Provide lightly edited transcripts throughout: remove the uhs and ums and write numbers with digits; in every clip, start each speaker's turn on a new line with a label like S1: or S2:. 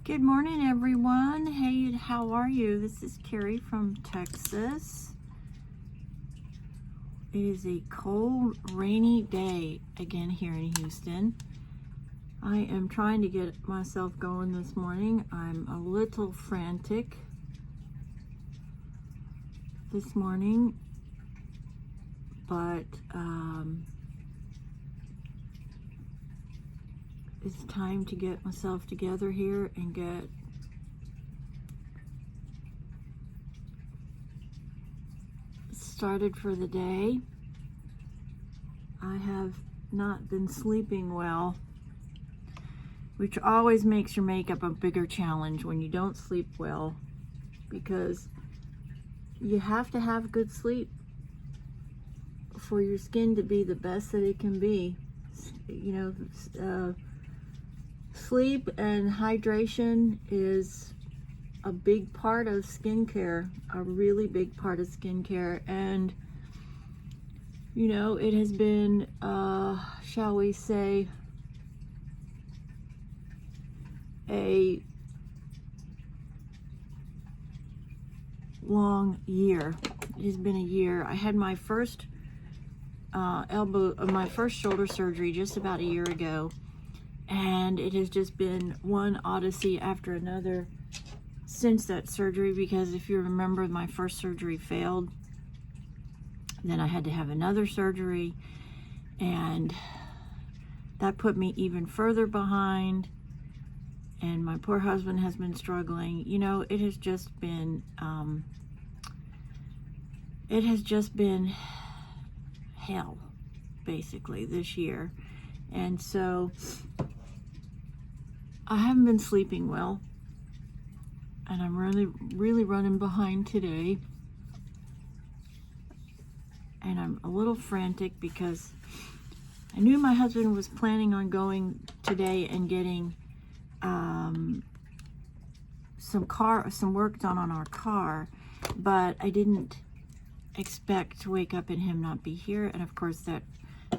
S1: Good morning, everyone. Hey, how are you? This is Carrie from Texas. It is a cold, rainy day again here in Houston. I am trying to get myself going this morning. I'm a little frantic this morning, but it's time to get myself together here and get started for the day. I have not been sleeping well, which always makes your makeup a bigger challenge when you don't sleep well, because you have to have good sleep for your skin to be the best that it can be. You know, sleep and hydration is a big part of skincare, a really big part of skincare. And you know, it has been, shall we say, a long year. It has been a year. I had my first my first shoulder surgery just about a year ago, and it has just been one odyssey after another since that surgery, because if you remember, my first surgery failed. Then I had to have another surgery, and that put me even further behind, and my poor husband has been struggling. You know, it has just been hell, basically, this year. And so I haven't been sleeping well, and I'm really running behind today. And I'm a little frantic because I knew my husband was planning on going today and getting some work done on our car, but I didn't expect to wake up and him not be here. And of course that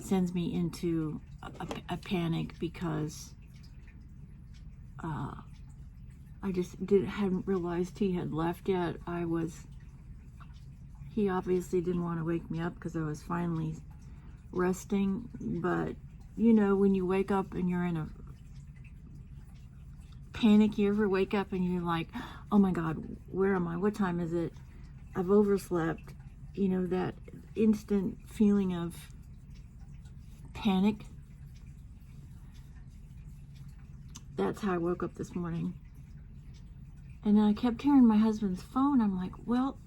S1: sends me into a panic, because I just hadn't realized he had left yet. He obviously didn't want to wake me up because I was finally resting. But you know, when you wake up and you're in a panic, you ever wake up and you're like, oh my God, where am I? What time is it? I've overslept. You know, that instant feeling of panic. That's how I woke up this morning. And I kept hearing my husband's phone. I'm like, well,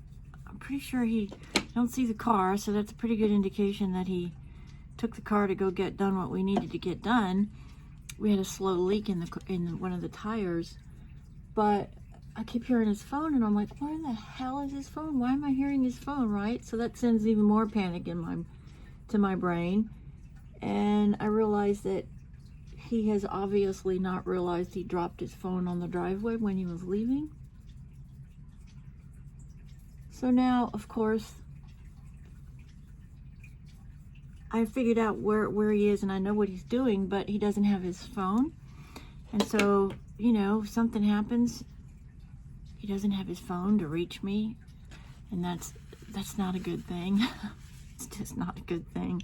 S1: I'm pretty sure I don't see the car, so that's a pretty good indication that he took the car to go get done what we needed to get done. We had a slow leak in one of the tires, but I keep hearing his phone, and I'm like, where the hell is his phone? Why am I hearing his phone, right? So that sends even more panic to my brain. And I realized that he has obviously not realized he dropped his phone on the driveway when he was leaving. So now, of course, I figured out where he is, and I know what he's doing, but he doesn't have his phone. And so, you know, if something happens, he doesn't have his phone to reach me, and that's not a good thing. It's just not a good thing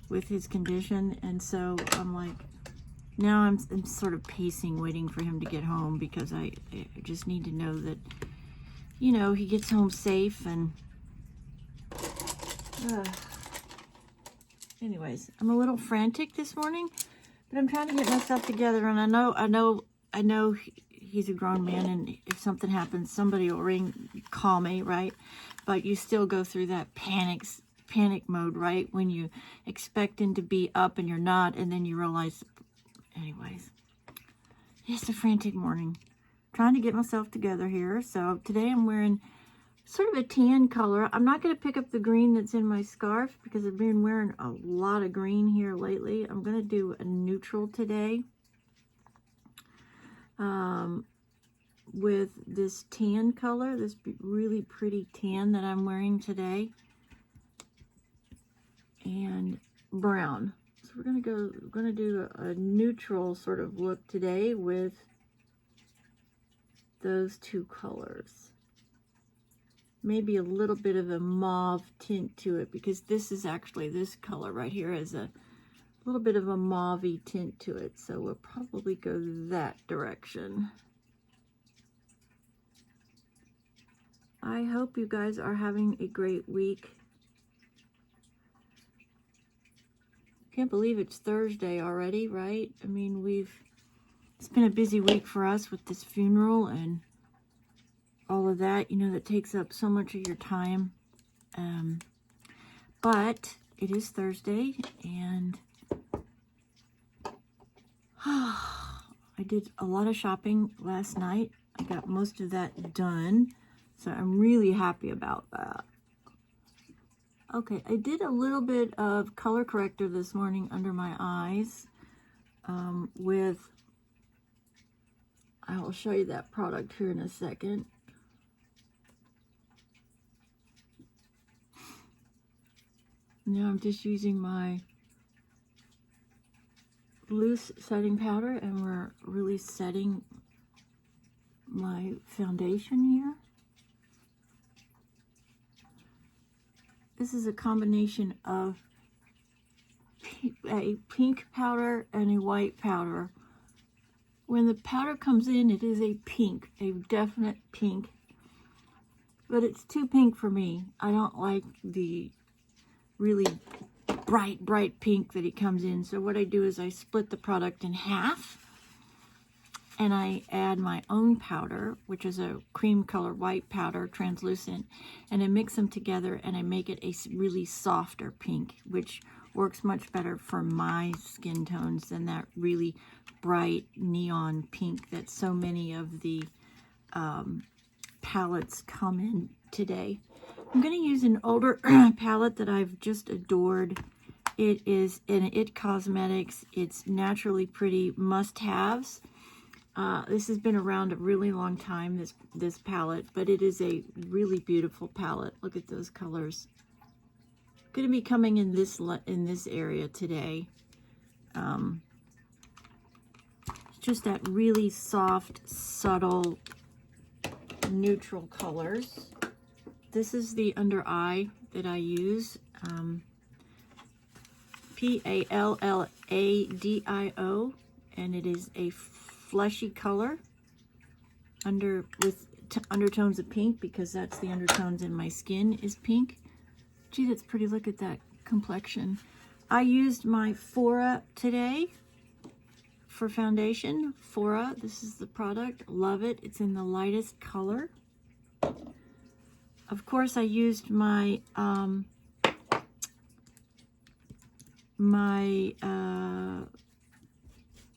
S1: with his condition. And so I'm like, now I'm sort of pacing, waiting for him to get home, because I just need to know that, you know, he gets home safe. And anyways, I'm a little frantic this morning, but I'm trying to get myself together. And I know he's a grown man, and if something happens, somebody will call me, right? But you still go through that panic mode, right? When you expect him to be up and you're not, and then you realize. Anyways, it's a frantic morning. Trying to get myself together here. So today I'm wearing sort of a tan color. I'm not going to pick up the green that's in my scarf, because I've been wearing a lot of green here lately. I'm going to do a neutral today with this tan color, this really pretty tan that I'm wearing today, and brown. So we're going to do a neutral sort of look today with those two colors. Maybe a little bit of a mauve tint to it, because this is actually, this color right here has a little bit of a mauve-y tint to it. So we'll probably go that direction. I hope you guys are having a great week. Can't believe it's Thursday already, right? I mean, it's been a busy week for us with this funeral and all of that, you know, that takes up so much of your time. But it is Thursday, and I did a lot of shopping last night. I got most of that done, so I'm really happy about that. Okay, I did a little bit of color corrector this morning under my eyes I will show you that product here in a second. Now I'm just using my loose setting powder, and we're really setting my foundation here. This is a combination of a pink powder and a white powder. When the powder comes in, it is a pink, a definite pink, but it's too pink for me. I don't like the really bright pink that it comes in. So what I do is I split the product in half, and I add my own powder, which is a cream color white powder, translucent, and I mix them together and I make it a really softer pink, which works much better for my skin tones than that really bright neon pink that so many of the palettes come in today. I'm going to use an older palette that I've just adored. It is an It Cosmetics. It's Naturally Pretty Must-Haves. This has been around a really long time, this palette, but it is a really beautiful palette. Look at those colors. Going to be coming in this area today. Just that really soft, subtle, neutral colors. This is the under eye that I use. P-A-L-L-A-D-I-O, and it is a fleshy color with undertones of pink, because that's the undertones in my skin is pink. Gee, that's pretty. Look at that complexion. I used my Fora today for foundation. Fora, this is the product. Love it. It's in the lightest color. Of course, I used my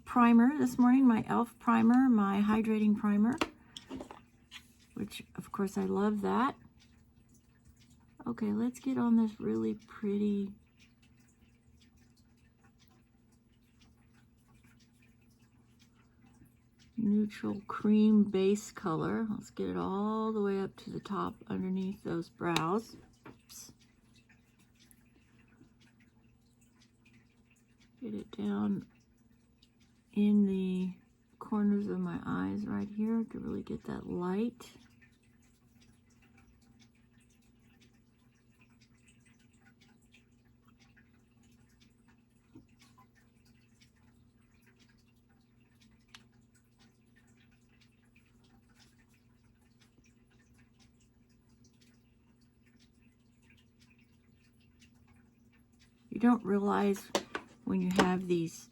S1: primer this morning, my e.l.f. primer, my hydrating primer, which of course I love that. Okay, let's get on this really pretty neutral cream base color. Let's get it all the way up to the top underneath those brows. Oops. Get it down in the corners of my eyes right here to really get that light. You don't realize when you have these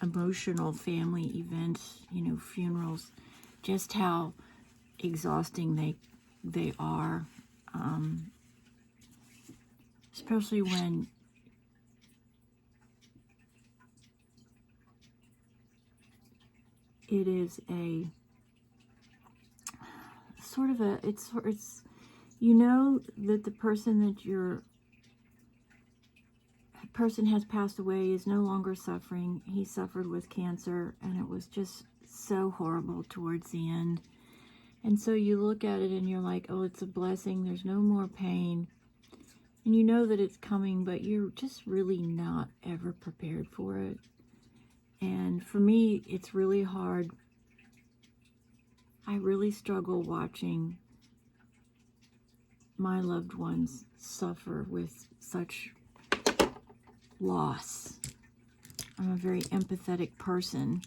S1: emotional family events, you know, funerals, just how exhausting they are, especially when it is a sort of a, it's you know that the person that person has passed away, is no longer suffering. He suffered with cancer, and it was just so horrible towards the end. And so you look at it and you're like, oh, it's a blessing. There's no more pain. And you know that it's coming, but you're just really not ever prepared for it. And for me, it's really hard I really struggle watching my loved ones suffer with such loss. I'm a very empathetic person,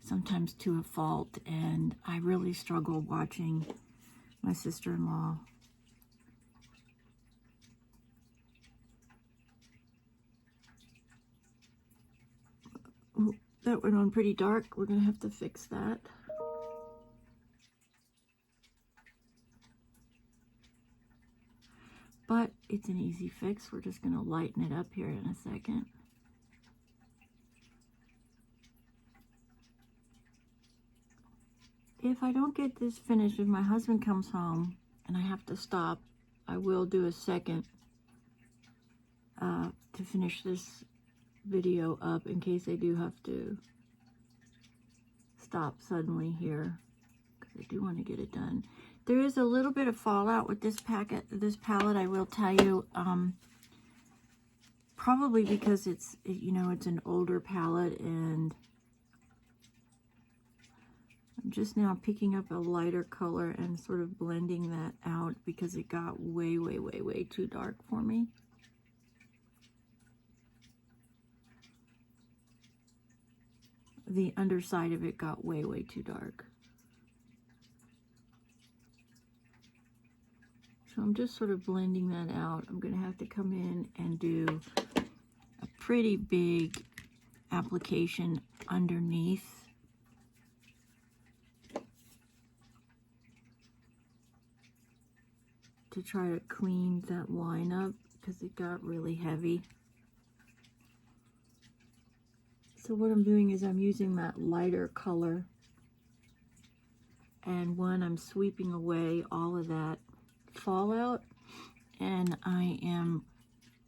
S1: sometimes to a fault, and I really struggle watching my sister-in-law. That went on pretty dark. We're going to have to fix that. But it's an easy fix. We're just going to lighten it up here in a second. If I don't get this finished, if my husband comes home and I have to stop, I will do a second to finish this video up in case I do have to stop suddenly here, because I do want to get it done. There is a little bit of fallout with this palette, I will tell you. Probably because it's an older palette, and I'm just now picking up a lighter color and sort of blending that out because it got way, way, way, way too dark for me. The underside of it got way, way too dark. So I'm just sort of blending that out. I'm going to have to come in and do a pretty big application underneath. To try to clean that line up because it got really heavy. So what I'm doing is I'm using that lighter color, and I'm sweeping away all of that fallout, and I am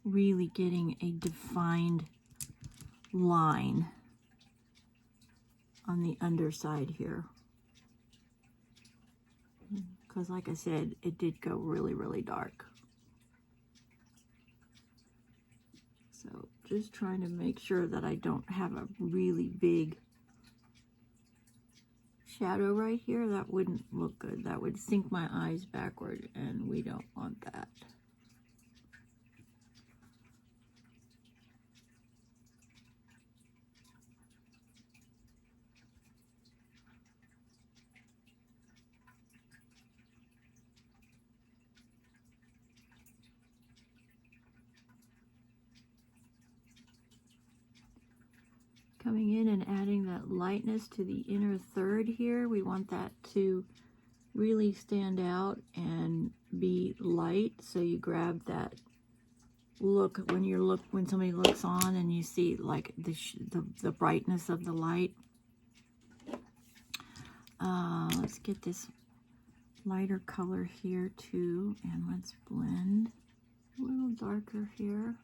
S1: really getting a defined line on the underside here. Because like I said, it did go really, really dark. So just trying to make sure that I don't have a really big shadow right here. That wouldn't look good. That would sink my eyes backward, and we don't want that. Coming in and adding that lightness to the inner third here. We want that to really stand out and be light, so you grab that look when somebody looks on and you see like the brightness of the light. Let's get this lighter color here too, and let's blend a little darker here.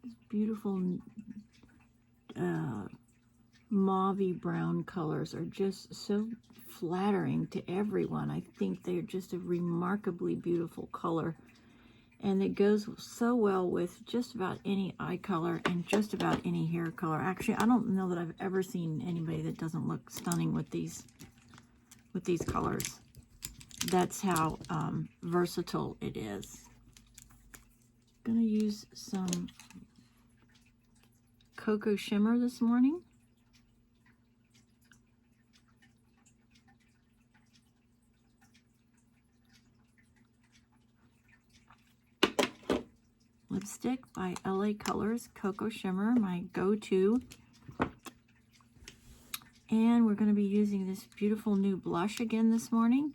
S1: These beautiful mauve brown colors are just so flattering to everyone. I think they're just a remarkably beautiful color, and it goes so well with just about any eye color and just about any hair color. Actually, I don't know that I've ever seen anybody that doesn't look stunning with these colors. That's how versatile it is. I'm gonna use some Cocoa Shimmer this morning. Lipstick by LA Colors, Cocoa Shimmer, my go-to. And we're going to be using this beautiful new blush again this morning.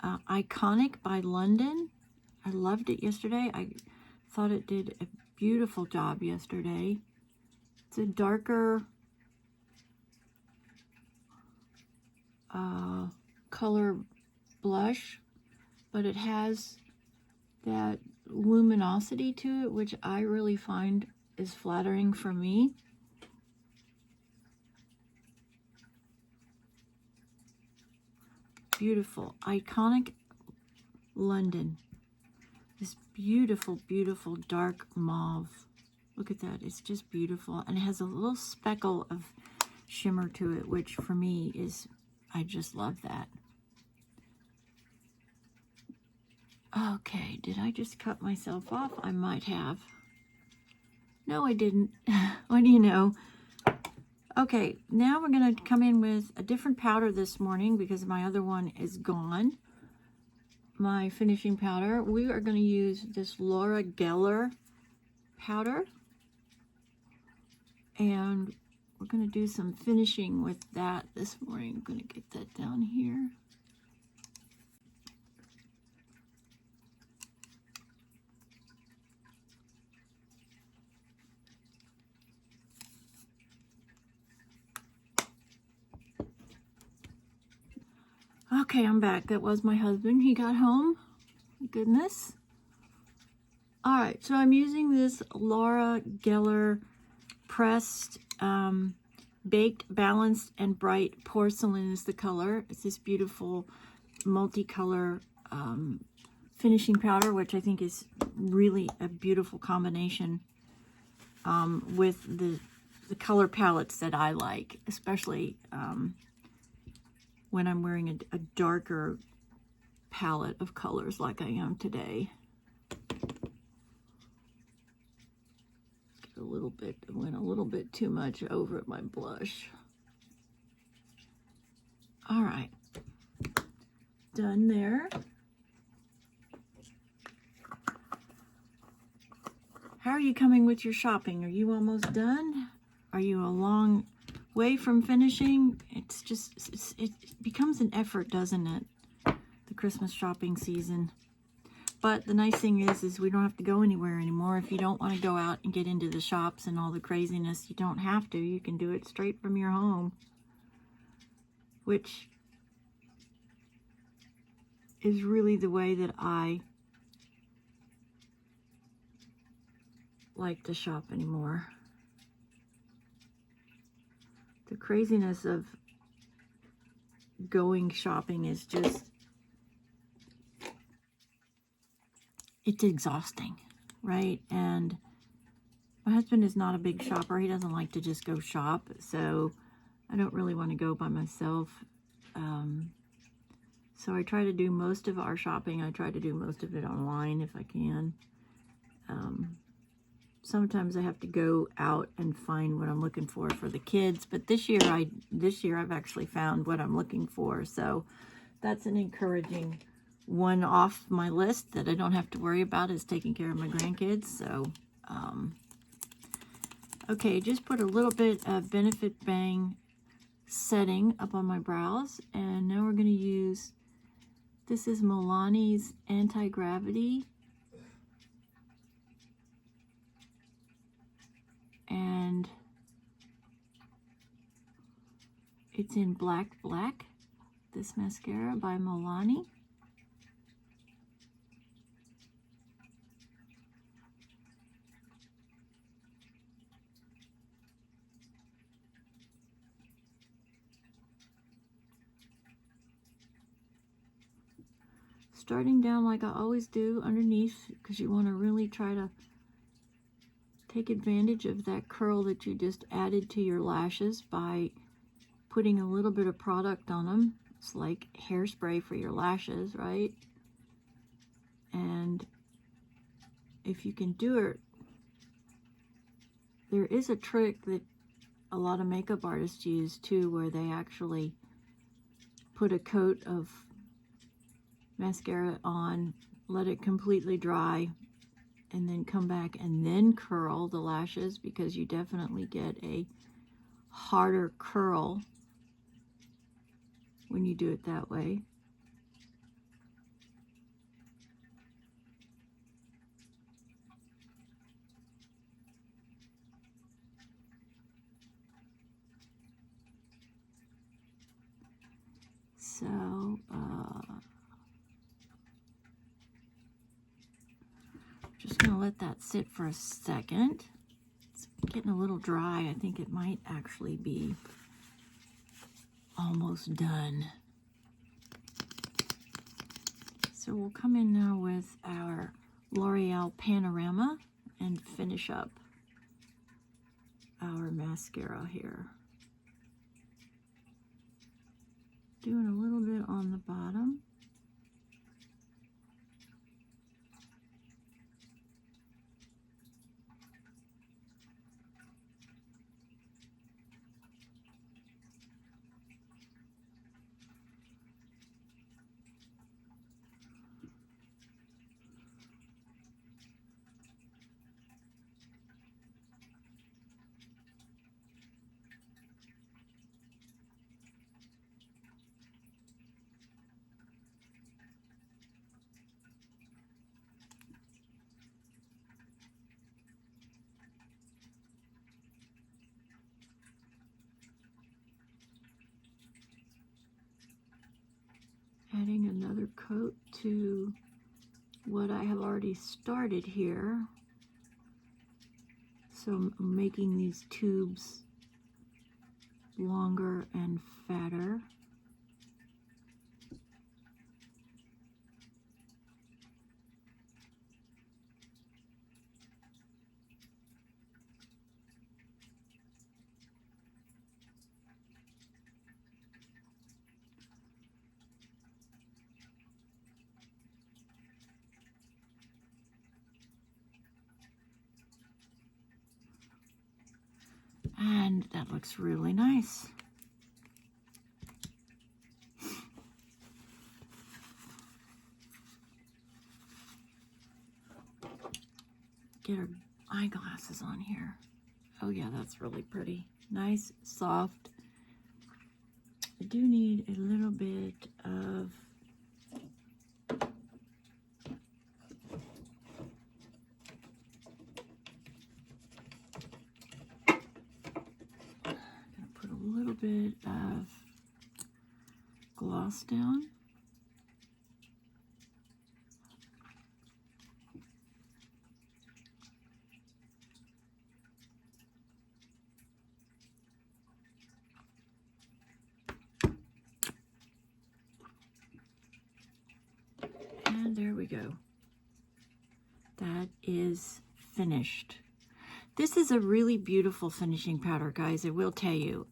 S1: Iconic by London. I loved it yesterday. I thought it did a beautiful job yesterday. It's a darker color blush, but it has that luminosity to it, which I really find is flattering for me. Beautiful. Iconic London. This beautiful, beautiful dark mauve. Look at that. It's just beautiful. And it has a little speckle of shimmer to it, which for me is, I just love that. Okay, did I just cut myself off? I might have. No, I didn't. What do you know? Okay, now we're going to come in with a different powder this morning because my other one is gone. My finishing powder. We are going to use this Laura Geller powder. And we're going to do some finishing with that this morning. I'm going to get that down here. Okay, I'm back. That was my husband. He got home. Goodness. All right, so I'm using this Laura Geller pressed, baked, balanced, and bright porcelain is the color. It's this beautiful multicolor finishing powder, which I think is really a beautiful combination with the color palettes that I like, especially when I'm wearing a darker palette of colors like I am today. Get a little bit, I went a little bit too much over my blush. All right, done there. How are you coming with your shopping? Are you almost done? Are you a long way from finishing? It's just, it becomes an effort, doesn't it? The Christmas shopping season. But the nice thing is we don't have to go anywhere anymore. If you don't want to go out and get into the shops and all the craziness, you don't have to. You can do it straight from your home, which is really the way that I like to shop anymore. The craziness of going shopping is just, it's exhausting, right? And my husband is not a big shopper. He doesn't like to just go shop, so I don't really want to go by myself. So I try to do most of our shopping. I try to do most of it online if I can. Sometimes I have to go out and find what I'm looking for the kids, but this year I've actually found what I'm looking for, so that's an encouraging one off my list that I don't have to worry about, is taking care of my grandkids. So okay, just put a little bit of Benefit Bang setting up on my brows, and now we're going to use, this is Milani's Anti-Gravity, and it's in Black, this mascara by Milani. Starting down like I always do underneath, because you want to really try to take advantage of that curl that you just added to your lashes by putting a little bit of product on them. It's like hairspray for your lashes, right? And if you can do it, there is a trick that a lot of makeup artists use too, where they actually put a coat of mascara on, let it completely dry, and then come back and then curl the lashes, because you definitely get a harder curl when you do it that way. So just gonna let that sit for a second. It's getting a little dry. I think it might actually be almost done. So we'll come in now with our L'Oreal Panorama and finish up our mascara here. Doing a little bit on the bottom. Adding another coat to what I have already started here. So I'm making these tubes longer and fatter. And that looks really nice. Get our eyeglasses on here. Oh yeah, that's really pretty. Nice, soft. I do need a little bit of bit of gloss down. And there we go. That is finished. This is a really beautiful finishing powder, guys. I will tell you.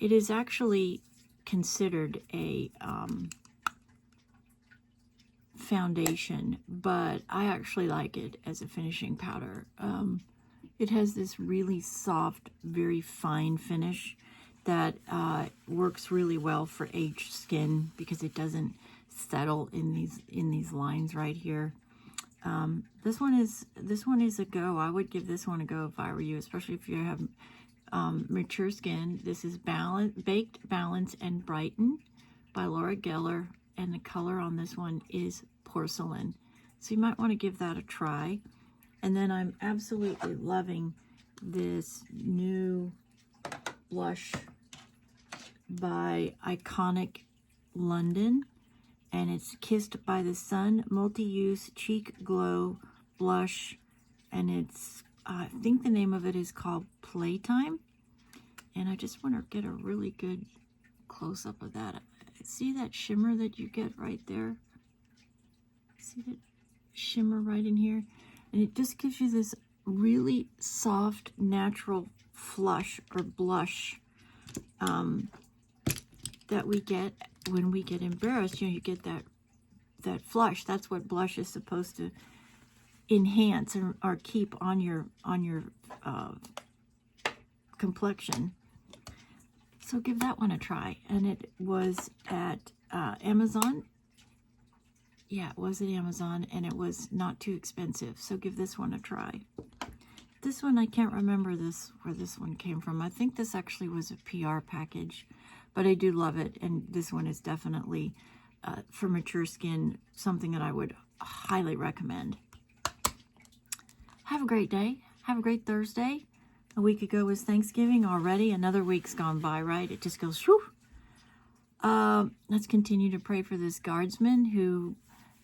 S1: It is actually considered a foundation, but I actually like it as a finishing powder. It has this really soft, very fine finish that works really well for aged skin because it doesn't settle in these lines right here. This one is a go. I would give this one a go if I were you, especially if you have mature skin. This is Baked, Balance, and Brighten by Laura Geller, and the color on this one is Porcelain. So you might want to give that a try. And then I'm absolutely loving this new blush by Iconic London, and it's Kissed by the Sun Multi-Use Cheek Glow Blush, and it's I think the name of it is called Playtime, and I just want to get a really good close-up of that. See that shimmer that you get right there? See that shimmer right in here? And it just gives you this really soft, natural flush or blush that we get when we get embarrassed. You know, you get that flush. That's what blush is supposed to enhance or keep on your complexion. So give that one a try. And it was at Amazon. Yeah, it was at Amazon, and it was not too expensive. So give this one a try. This one, I can't remember where this one came from. I think this actually was a PR package, but I do love it. And this one is definitely, for mature skin, something that I would highly recommend. Have a great day. Have a great Thursday. A week ago was Thanksgiving already. Another week's gone by, right? It just goes, whew. Let's continue to pray for this guardsman who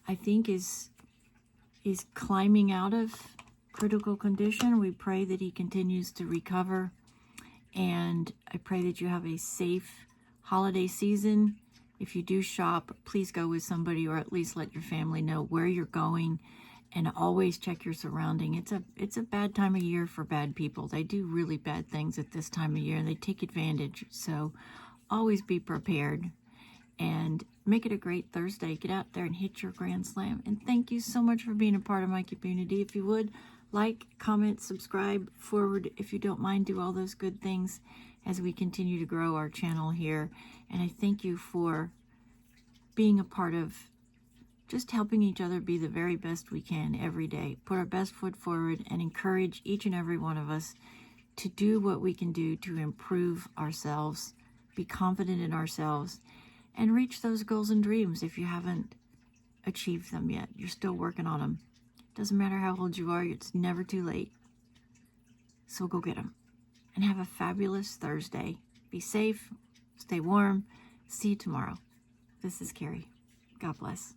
S1: I think is climbing out of critical condition. We pray that he continues to recover, and I pray that you have a safe holiday season. If you do shop, please go with somebody, or at least let your family know where you're going, and always check your surrounding. It's a bad time of year for bad people. They do really bad things at this time of year, and they take advantage. So always be prepared. and make it a great Thursday. Get out there and hit your grand slam. And thank you so much for being a part of my community. If you would, like, comment, subscribe, forward if you don't mind, do all those good things as we continue to grow our channel here. And I thank you for being a part of just helping each other be the very best we can every day. Put our best foot forward and encourage each and every one of us to do what we can do to improve ourselves, be confident in ourselves, and reach those goals and dreams. If you haven't achieved them yet, you're still working on them. Doesn't matter how old you are, it's never too late. So go get them. And have a fabulous Thursday. Be safe, stay warm. See you tomorrow. This is Carrie. God bless.